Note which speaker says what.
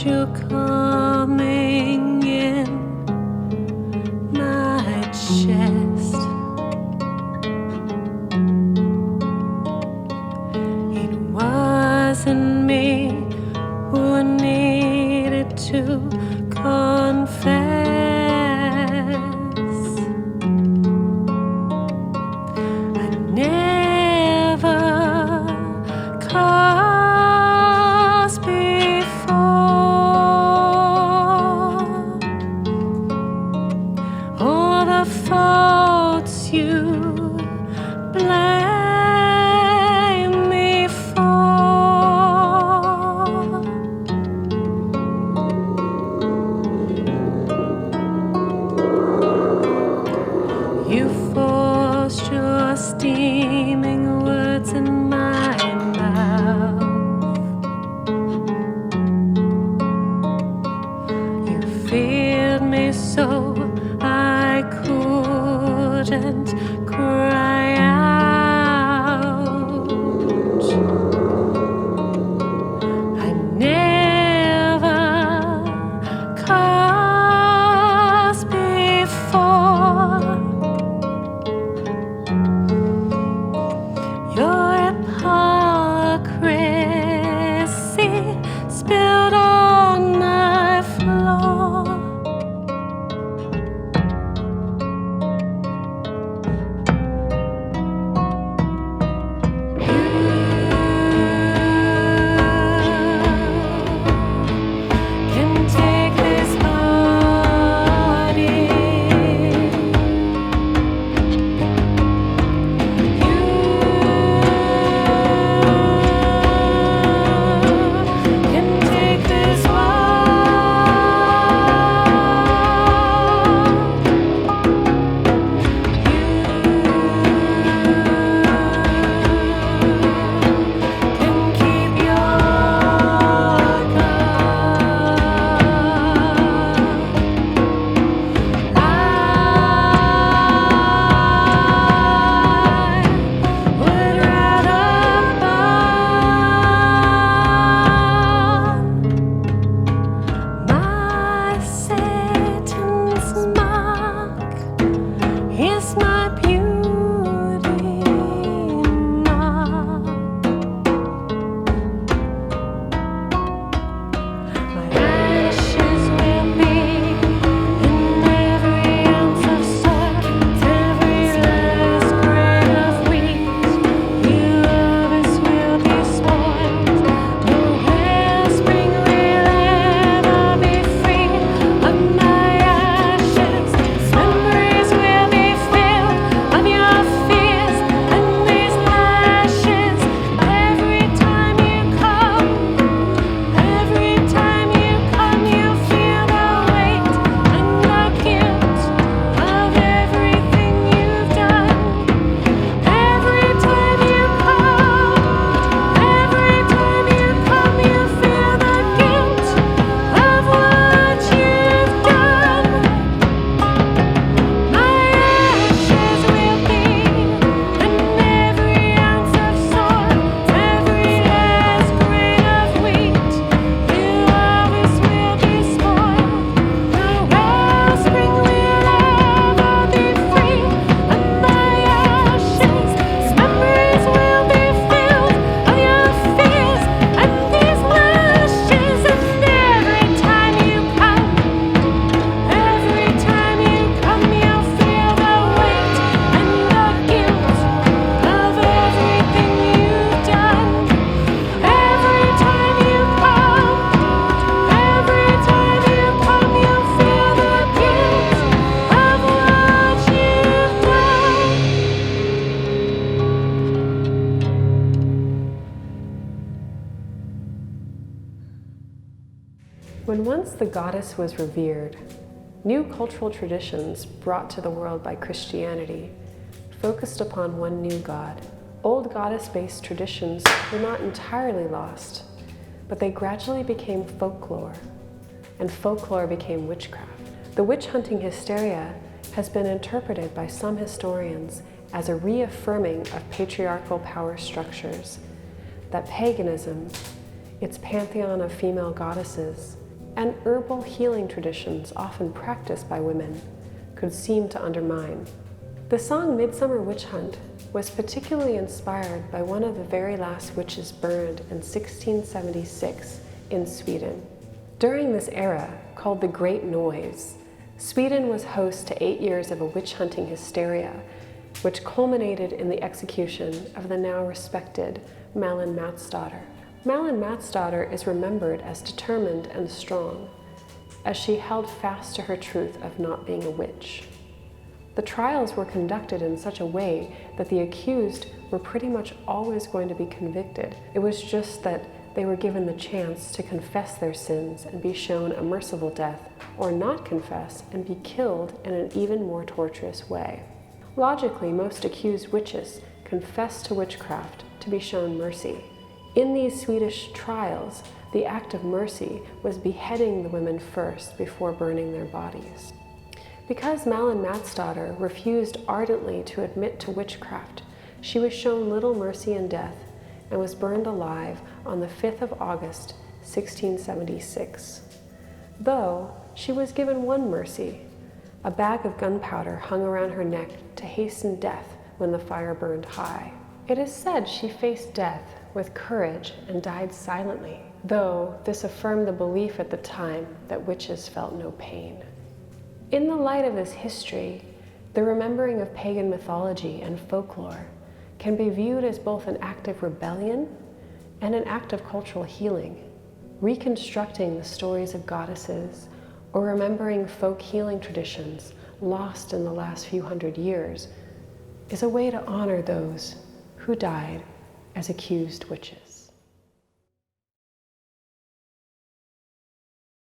Speaker 1: you coming in my chest. It wasn't me who needed to confess. I never caused before all the faults you blame me for. You forced your steaming words in my mouth. You feared me so I couldn't cry out. I never caused before. Your hypocrisy spilled on my floor. You can take this body. You can take this walk. You can keep your I would rather burn. My Satan's mark is my beauty mark. My ashes will be in every ounce of soil, every last grain of wheat. You lovers will be spoiled. No wellspring will ever be free of my ashes. Memories will be filled of your fears and these lashes. Every time you come, you feel the weight and the guilt of everything you've done. Every time you come, you feel the guilt of what you've done. My ashes will be in every ounce of soil, every last grain of wheat. You always will be spoiled. No wellspring will ever be free of my ashes. Memories will be filled of your fears and these lashes. And every time you come, you feel the weight and the guilt of everything you've done. Every time you come, you feel the guilt of what you've done. When once the goddess was revered, new cultural traditions brought to the world by Christianity focused upon one new god. Old goddess-based traditions were not entirely lost, but they gradually became folklore, and folklore became witchcraft. The witch-hunting hysteria has been interpreted by some historians as a reaffirming of patriarchal power structures, that paganism, its pantheon of female goddesses,
Speaker 2: and herbal healing traditions often practiced by women could seem to undermine. The song Midsummer Witchhunt was particularly inspired by one of the very last witches burned in 1676 in Sweden. During this era, called the Great Noise, Sweden was host to 8 years of a witch-hunting hysteria, which culminated in the execution of the now respected Malin Matsdotter. Malin Matsdotter is remembered as determined and strong, as she held fast to her truth of not being a witch. The trials were conducted in such a way that the accused were pretty much always going to be convicted. It was just that they were given the chance to confess their sins and be shown a merciful death, or not confess and be killed in an even more torturous way. Logically, most accused witches confessed to witchcraft to be shown mercy. In these Swedish trials, the act of mercy was beheading the women first before burning their bodies. Because Malin Matsdotter refused ardently to admit to witchcraft, she was shown little mercy in death and was burned alive on the 5th of August, 1676. Though she was given one mercy, a bag of gunpowder hung around her neck to hasten death when the fire burned high. It is said she faced death with courage and died silently, though this affirmed the belief at the time that witches felt no pain. In the light of this history, the remembering of pagan mythology and folklore can be viewed as both an act of rebellion and an act of cultural healing. Reconstructing the stories of goddesses or remembering folk healing traditions lost in the last few hundred years is a way to honor those who died as accused witches.